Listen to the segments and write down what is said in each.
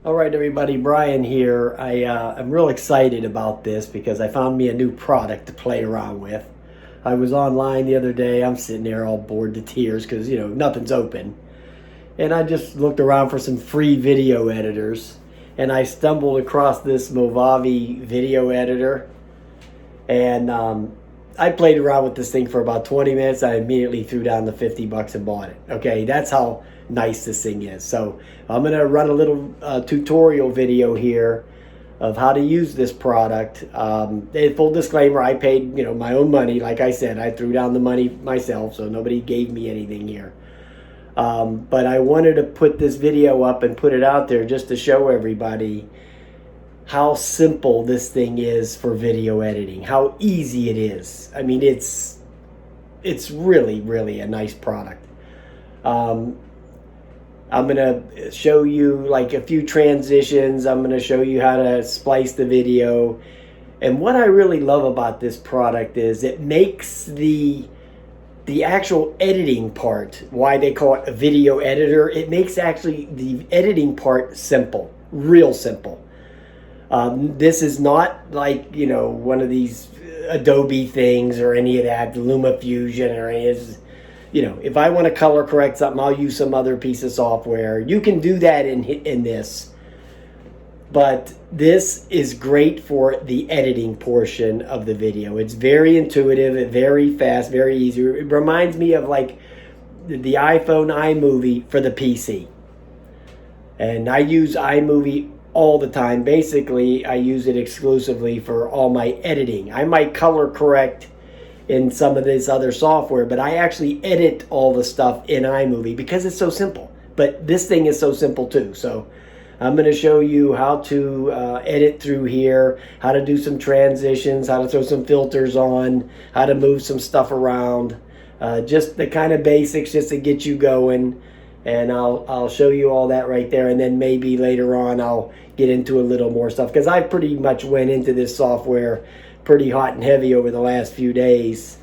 All right, everybody, Brian here. I'm real excited about this because I found me a new product to play around with. I was online the other day. I'm sitting there all bored to tears because, nothing's open. And I just looked around for some free video editors. And I stumbled across this Movavi video editor. And I played around with this thing for about 20 minutes. I immediately threw down the 50 bucks and bought it. Okay, that's how nice this thing is. So I'm going to run a little tutorial video here of how to use this product. Full disclaimer, I paid my own money. Like I said, I threw down the money myself, so nobody gave me anything here. But I wanted to put this video up and put it out there just to show everybody how simple this thing is for video editing, how easy it is. I mean, it's really, really a nice product. I'm going to show you like a few transitions. I'm going to show you how to splice the video. And what I really love about this product is it makes the actual editing part, why they call it a video editor, it makes actually the editing part simple, real simple. This is not like, one of these Adobe things or any of that, LumaFusion or any of this. If I want to color correct something, I'll use some other piece of software. You can do that in this. But this is great for the editing portion of the video. It's very intuitive, very fast, very easy. It reminds me of like the iPhone iMovie for the PC. And I use iMovie all the time. Basically, I use it exclusively for all my editing. I might color correct in some of this other software, but I actually edit all the stuff in iMovie because it's so simple. But this thing is so simple too. So I'm going to show you how to edit through here, how to do some transitions, how to throw some filters on, how to move some stuff around, just the kind of basics just to get you going. And I'll show you all that right there, and then maybe later on I'll get into a little more stuff because I pretty much went into this software pretty hot and heavy over the last few days,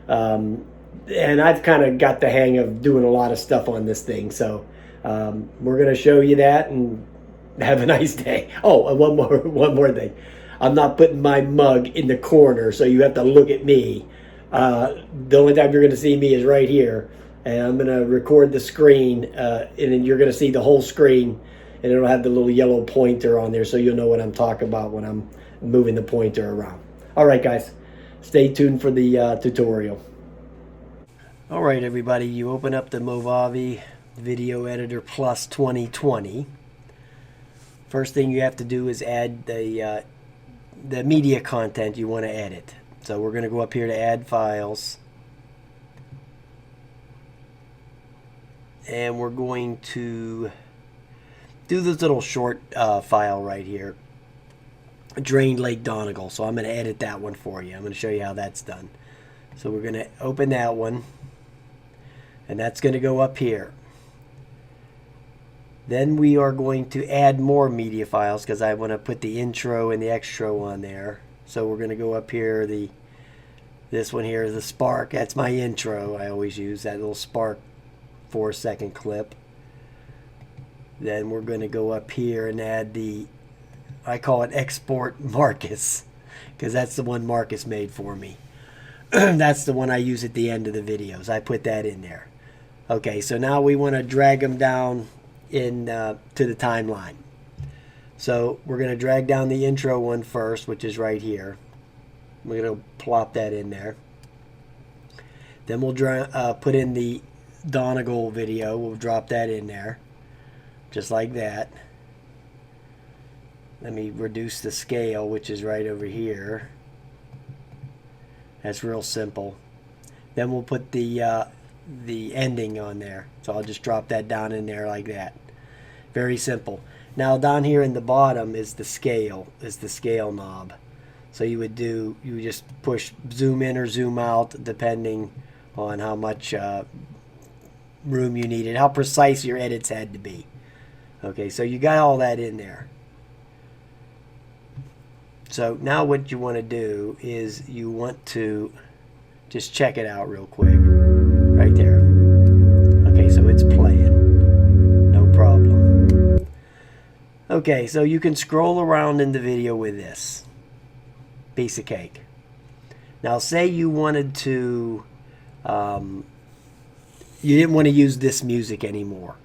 and I've kind of got the hang of doing a lot of stuff on this thing. So we're going to show you that, and have a nice day. Oh, and one more thing. I'm not putting my mug in the corner, so you have to look at me. The only time you're going to see me is right here. And I'm going to record the screen, and then you're going to see the whole screen, and it'll have the little yellow pointer on there, so you'll know what I'm talking about when I'm moving the pointer around. All right, guys, stay tuned for the tutorial. All right, everybody, you open up the Movavi Video Editor Plus 2020. First thing you have to do is add the media content you want to edit. So we're going to go up here to Add Files. And we're going to do this little short file right here, Drained Lake Donegal. So I'm going to edit that one for you. I'm going to show you how that's done. So we're going to open that one, and that's going to go up here. Then we are going to add more media files because I want to put the intro and the extra on there. So we're going to go up here. This one here is the Spark. That's my intro. I always use that little Spark 4-second clip. Then we're going to go up here and add I call it Export Marcus because that's the one Marcus made for me. That's the one I use at the end of the videos. I put that in there. Okay, so now we want to drag them down to the timeline. So we're going to drag down the intro one first, which is right here. We're going to plop that in there. Then we'll put in the Donegal video. We'll drop that in there just like that. Let me reduce the scale, which is right over here. That's real simple. Then we'll put the ending on there. So I'll just drop that down in there like that. Very simple. Now down here in the bottom is the scale knob. So you just push zoom in or zoom out depending on how much room you needed, how precise your edits had to be. Okay, so you got all that in there. So now what you want to do is you want to just check it out real quick. Right there. Okay, so it's playing. No problem. Okay, so you can scroll around in the video with this. Piece of cake. Now say you wanted to, you didn't want to use this music anymore.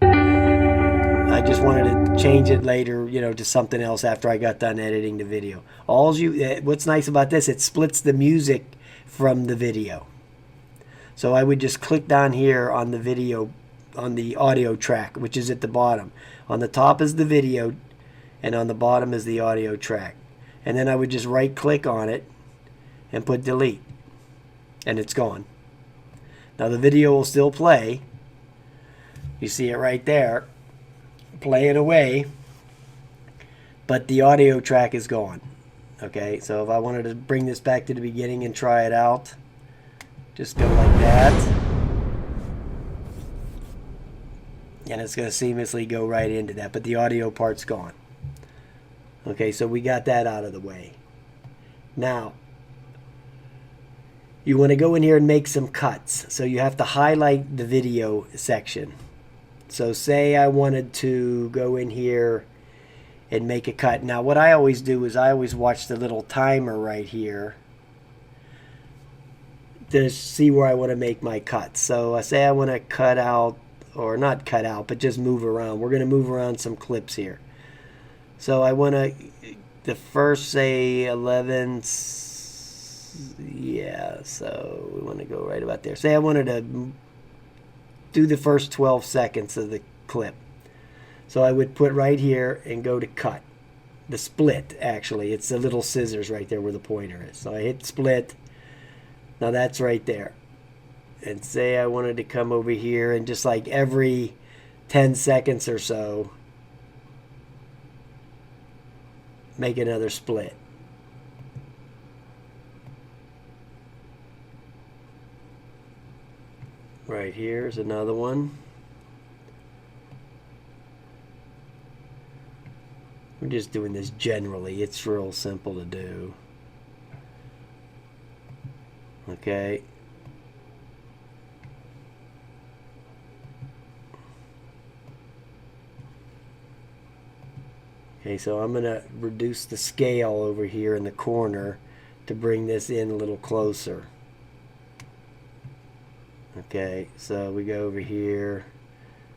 I just wanted to change it later, you know, to something else after I got done editing the video. What's nice about this, it splits the music from the video. So I would just click down here on the video, on the audio track, which is at the bottom. On the top is the video, and on the bottom is the audio track. And then I would just right click on it and put delete, and it's gone. Now the video will still play. You see it right there, playing away, but the audio track is gone. Okay, so if I wanted to bring this back to the beginning and try it out, just go like that, and it's going to seamlessly go right into that, but the audio part's gone. Okay, so we got that out of the way. Now, you want to go in here and make some cuts. So you have to highlight the video section. So say I wanted to go in here and make a cut. Now what I always do is I always watch the little timer right here to see where I want to make my cuts. So I say I want to cut out, or not cut out, but just move around. We're going to move around some clips here. So I want to, the first, say 11, yeah, so we want to go right about there. Say I wanted to do the first 12 seconds of the clip. So I would put right here and go to cut. The split, actually. It's the little scissors right there where the pointer is. So I hit split. Now that's right there. And say I wanted to come over here and just like every 10 seconds or so, make another split. Right here's another one. We're just doing this generally. It's real simple to do. Okay. Okay, so I'm going to reduce the scale over here in the corner to bring this in a little closer. Okay, so we go over here,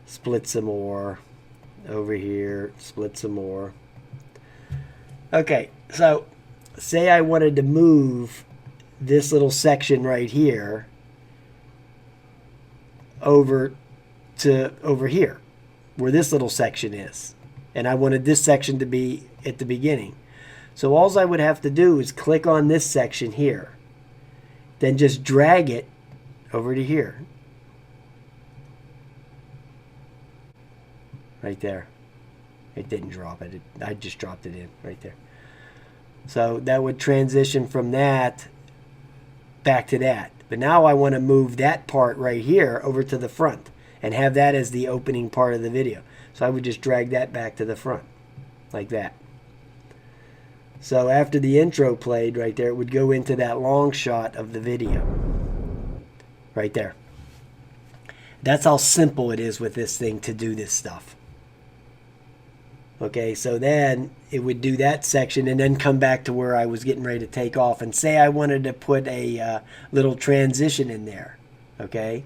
split some more, over here, split some more. Okay, so say I wanted to move this little section right here over to over here, where this little section is. And I wanted this section to be at the beginning. So all I would have to do is click on this section here, then just drag it over to here. Right there. It didn't drop it. I just dropped it in right there. So that would transition from that back to that. But now I want to move that part right here over to the front and have that as the opening part of the video. So I would just drag that back to the front like that. So after the intro played right there, it would go into that long shot of the video. Right there. That's how simple it is with this thing to do this stuff. Okay, so then it would do that section and then come back to where I was getting ready to take off. And say I wanted to put a little transition in there. Okay,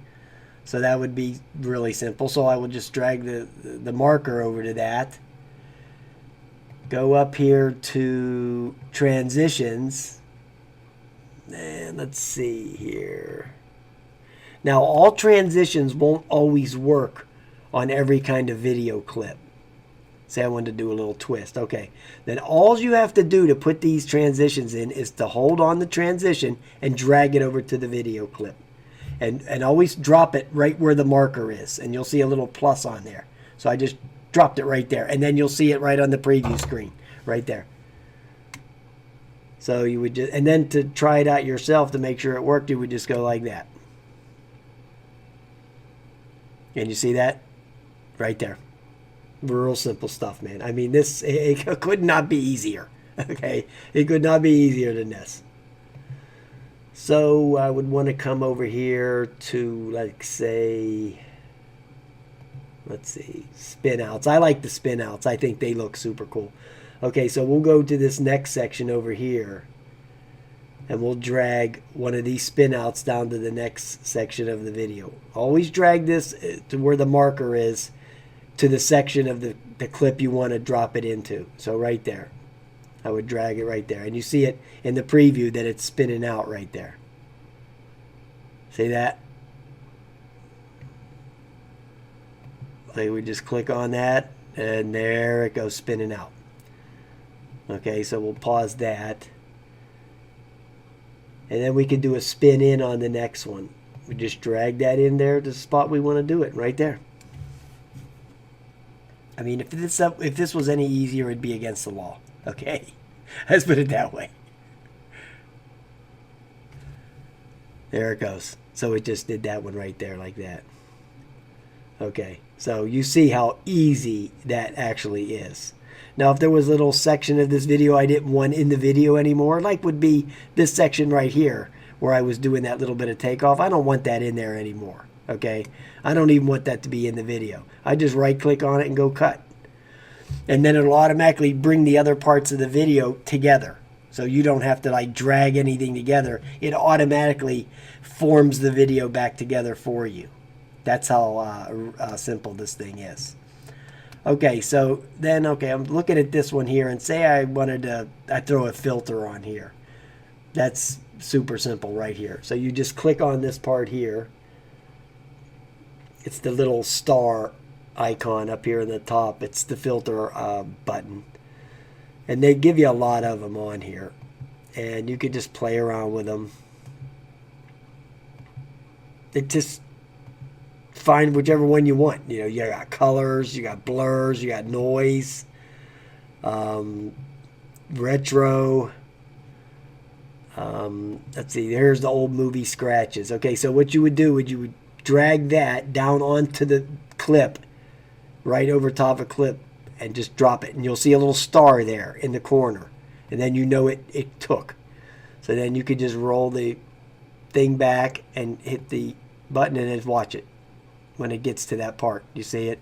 so that would be really simple. So I would just drag the marker over to that. Go up here to transitions. And let's see here. Now, all transitions won't always work on every kind of video clip. Say I wanted to do a little twist. Okay. Then all you have to do to put these transitions in is to hold on the transition and drag it over to the video clip. And always drop it right where the marker is. And you'll see a little plus on there. So I just dropped it right there. And then you'll see it right on the preview screen. Right there. So you would just, and then to try it out yourself to make sure it worked, you would just go like that. And you see that? Right there. Real simple stuff, man. I mean, this, it could not be easier. Okay? It could not be easier than this. So I would want to come over here to, like, say, Let's see, spin outs. I like the spin outs. I think they look super cool. Okay, so we'll go to this next section over here, and we'll drag one of these spin outs down to the next section of the video. Always drag this to where the marker is, to the section of the clip you want to drop it into. So right there, I would drag it right there, and you see it in the preview that it's spinning out right there. See that? So we just click on that, and there it goes spinning out. Okay, so we'll pause that. And then we can do a spin in on the next one. We just drag that in there to the spot we want to do it, right there. I mean, if this was any easier, it'd be against the law. Okay, let's put it that way. There it goes. So it just did that one right there like that. Okay, so you see how easy that actually is. Now, if there was a little section of this video I didn't want in the video anymore, like would be this section right here where I was doing that little bit of takeoff, I don't want that in there anymore. Okay, I don't even want that to be in the video. I just right click on it and go cut. And then it'll automatically bring the other parts of the video together. So you don't have to like drag anything together. It automatically forms the video back together for you. That's how simple this thing is. Okay, so then, okay, I'm looking at this one here, and say I wanted to, I throw a filter on here. That's super simple right here. So you just click on this part here. It's the little star icon up here in the top. It's the filter button. And they give you a lot of them on here. And you can just play around with them. It just find whichever one you want. You know, you got colors, you got blurs, you got noise, retro. Let's see, here's the old movie scratches. Okay, so what you would do is you would drag that down onto the clip, right over top of clip, and just drop it. And you'll see a little star there in the corner. And then you know it took. So then you could just roll the thing back and hit the button and then watch it. When it gets to that part, you see it?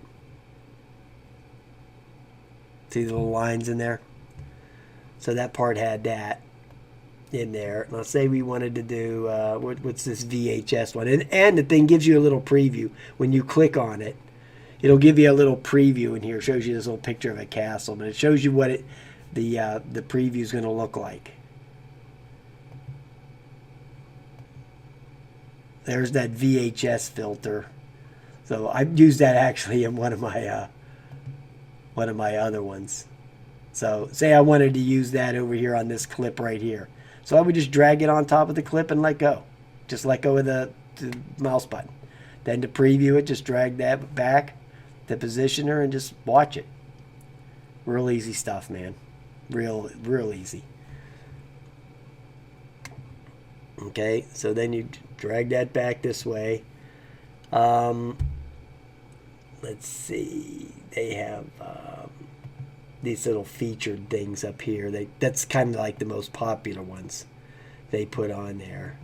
See the little lines in there? So that part had that in there. Let's say we wanted to do, what's this VHS one? And the thing gives you a little preview. When you click on it, it'll give you a little preview in here. It shows you this little picture of a castle, but it shows you what the preview is going to look like. There's that VHS filter. So I used that actually in one of my other ones. So say I wanted to use that over here on this clip right here. So I would just drag it on top of the clip and let go. Just let go of the mouse button. Then to preview it, just drag that back to positioner and just watch it. Real easy stuff, man. Real easy. Okay, so then you drag that back this way. Let's see, they have these little featured things up here. That's kind of like the most popular ones they put on there.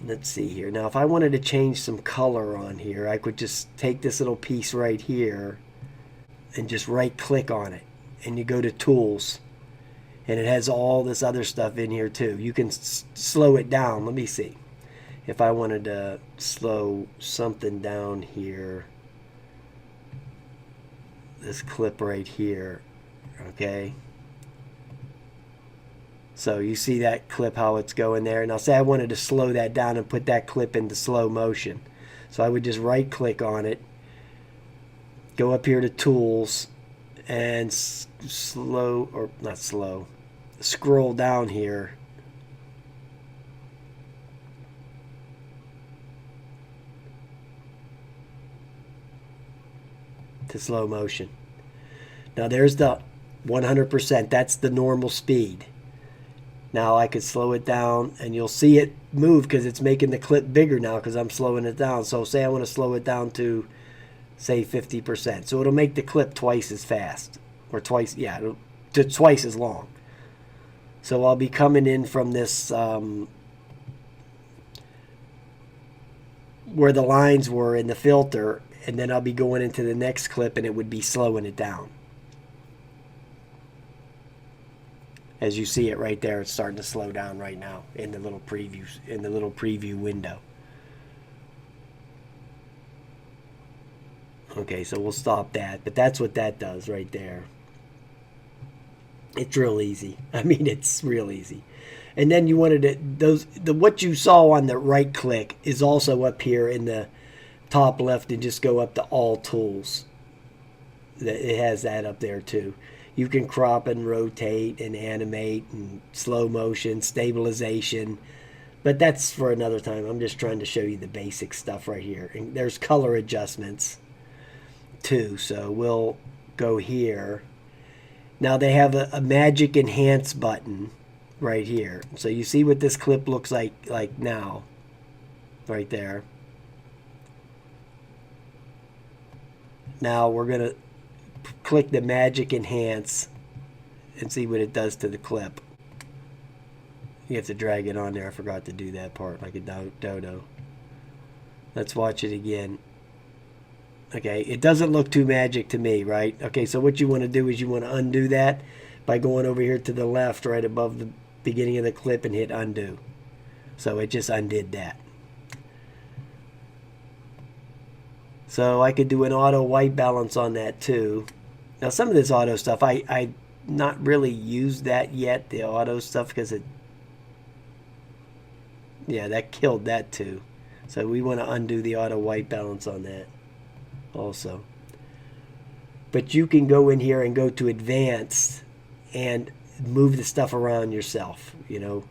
Let's see here. Now, if I wanted to change some color on here, I could just take this little piece right here and just right click on it. And you go to Tools. And it has all this other stuff in here too. You can slow it down. Let me see. If I wanted to slow something down here. This clip right here. Okay. So you see that clip, how it's going there. Now say I wanted to slow that down and put that clip into slow motion. So I would just right click on it. Go up here to Tools. And slow, or not slow, scroll down here to slow motion. Now there's the 100%. That's the normal speed. Now I could slow it down and you'll see it move because it's making the clip bigger now because I'm slowing it down. So say I want to slow it down to say 50%. So it'll make the clip twice as fast. Or twice, yeah, twice as long. So I'll be coming in from this where the lines were in the filter, and then I'll be going into the next clip and it would be slowing it down. As you see it right there, it's starting to slow down right now in the little preview window. Okay, so we'll stop that, but that's what that does right there. It's real easy. I mean, it's real easy. And then you wanted to, what you saw on the right click is also up here in the top left, and just go up to all tools. It has that up there too. You can crop and rotate and animate and slow motion, stabilization, but that's for another time. I'm just trying to show you the basic stuff right here. And there's color adjustments too, so we'll go here. Now they have a magic enhance button right here. So you see what this clip looks like now, right there. Now we're gonna click the magic enhance and see what it does to the clip. You have to drag it on there. I forgot to do that part like a dodo. Let's watch it again. Okay, it doesn't look too magic to me, right? Okay, so what you want to do is you want to undo that by going over here to the left right above the beginning of the clip and hit undo. So it just undid that. So I could do an auto white balance on that too. Now some of this auto stuff, I not really used that yet, the auto stuff, because it, yeah, that killed that too. So we want to undo the auto white balance on that also. But you can go in here and go to advanced and move the stuff around yourself, you know.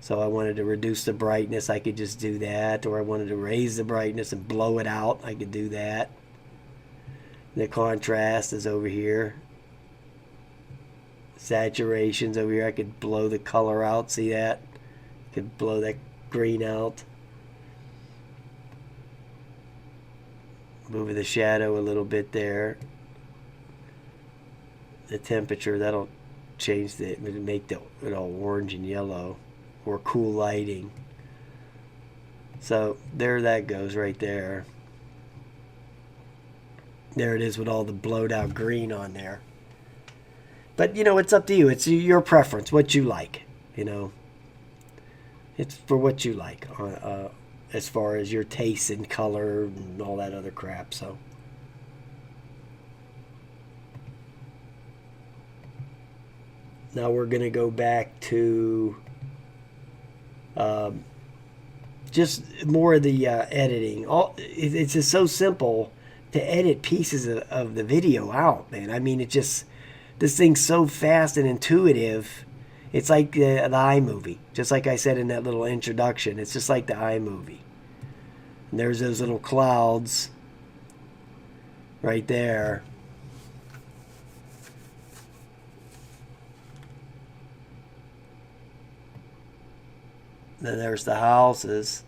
So I wanted to reduce the brightness, I could just do that. Or I wanted to raise the brightness and blow it out, I could do that. The contrast is over here. Saturation's over here. I could blow the color out, see that? I could blow that green out. Move the shadow a little bit there. The temperature, that'll change it, make it all orange and yellow. Or cool lighting. So there that goes right there. There it is with all the blowed out green on there. But you know, it's up to you. It's your preference, what you like, you know. It's for what you like. As far as your taste and color and all that other crap. So now we're gonna go back to just more of the editing. It's just so simple to edit pieces of the video out, man. I mean, this thing's so fast and intuitive. It's like the iMovie. Just like I said in that little introduction, it's just like the iMovie. And there's those little clouds right there. Then there's the houses.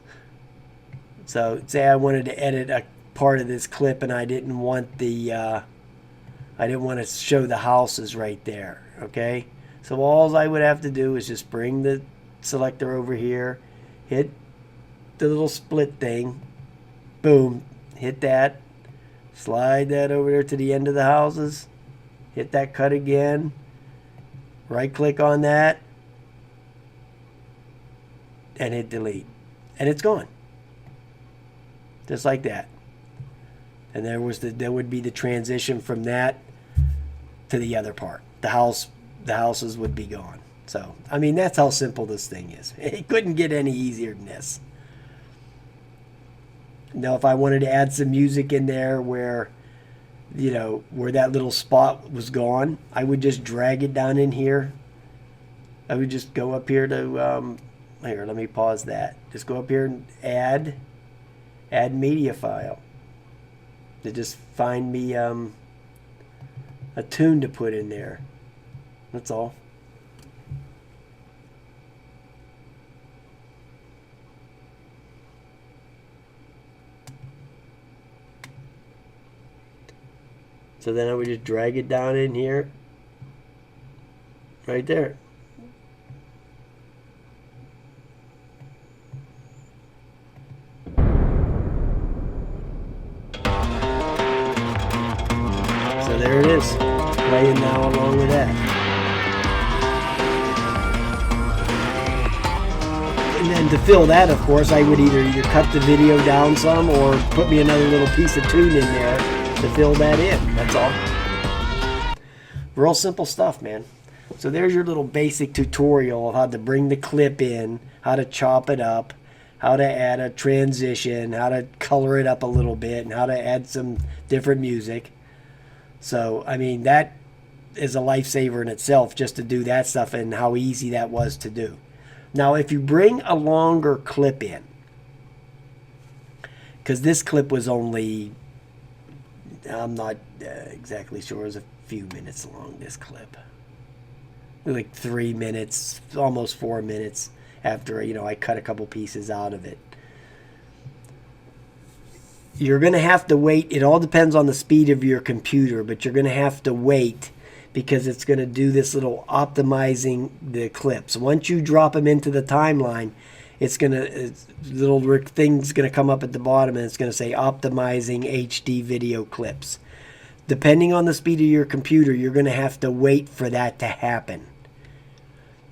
So say I wanted to edit a part of this clip and I didn't want to show the houses right there. Okay, so all I would have to do is just bring the selector over here, hit the little split thing, boom, hit that, slide that over there to the end of the houses, hit that cut again, right click on that, and hit delete, and it's gone, just like that. And there would be the transition from that to the other part. The houses would be gone. So I mean, that's how simple this thing is. It couldn't get any easier than this. Now if I wanted to add some music in there where, you know, where that little spot was gone, I would just drag it down in here. I would just go up here to here, let me pause that. Just go up here and add media file. To just find me a tune to put in there. That's all. So then I would just drag it down in here. Right there. And then to fill that, of course, I would either cut the video down some or put me another little piece of tune in there to fill that in. That's all. Real simple stuff, man. So there's your little basic tutorial of how to bring the clip in, how to chop it up, how to add a transition, how to color it up a little bit, and how to add some different music. So, I mean, that is a lifesaver in itself, just to do that stuff, and how easy that was to do. Now, if you bring a longer clip in, because this clip was only, I'm not exactly sure, it was a few minutes long, this clip. Like 3 minutes, almost 4 minutes after, I cut a couple pieces out of it. You're going to have to wait. It all depends on the speed of your computer, but you're going to have to wait because it's going to do this little optimizing the clips. Once you drop them into the timeline, it's going to, little thing's going to come up at the bottom and it's going to say optimizing HD video clips. Depending on the speed of your computer, you're going to have to wait for that to happen.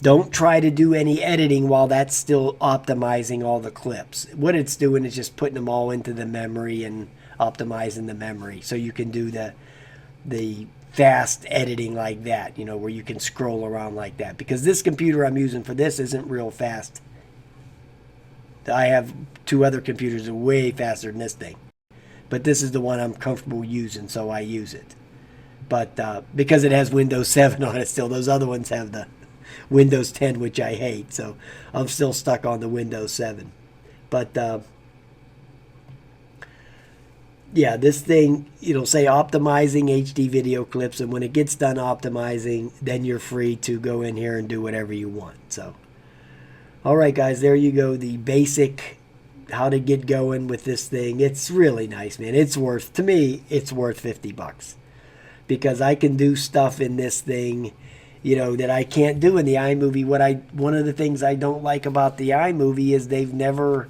Don't try to do any editing while that's still optimizing all the clips. What it's doing is just putting them all into the memory and optimizing the memory. So you can do the fast editing like that, where you can scroll around like that. Because this computer I'm using for this isn't real fast. I have 2 other computers that are way faster than this thing. But this is the one I'm comfortable using, so I use it. But because it has Windows 7 on it still, those other ones have the Windows 10, which I hate. So I'm still stuck on the Windows 7. But yeah, this thing, it'll say optimizing HD video clips. And when it gets done optimizing, then you're free to go in here and do whatever you want. So, all right, guys, there you go. The basic how to get going with this thing. It's really nice, man. It's worth, to me, it's worth $50 because I can do stuff in this thing, that I can't do in the iMovie. One of the things I don't like about the iMovie is they've never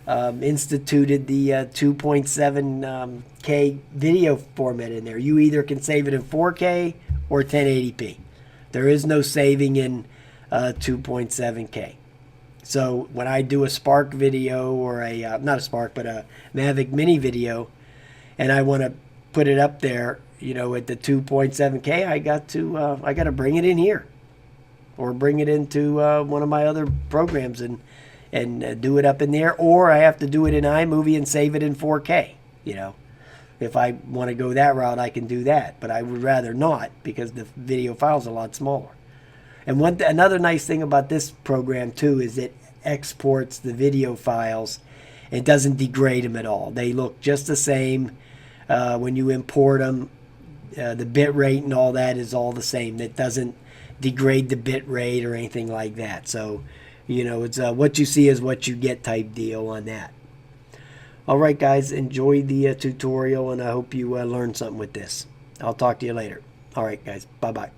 instituted the 2.7K video format in there. You either can save it in 4K or 1080p. There is no saving in 2.7K. So when I do a Spark video or not a Spark, but a Mavic Mini video, and I want to put it up there, at the 2.7K, I got to bring it in here, or bring it into one of my other programs and do it up in there, or I have to do it in iMovie and save it in 4K. If I want to go that route, I can do that, but I would rather not because the video file's a lot smaller. And another nice thing about this program too is it exports the video files. It doesn't degrade them at all. They look just the same when you import them. The bit rate and all that is all the same. It doesn't degrade the bit rate or anything like that. So, it's what you see is what you get type deal on that. All right, guys, enjoy the tutorial, and I hope you learned something with this. I'll talk to you later. All right, guys, bye-bye.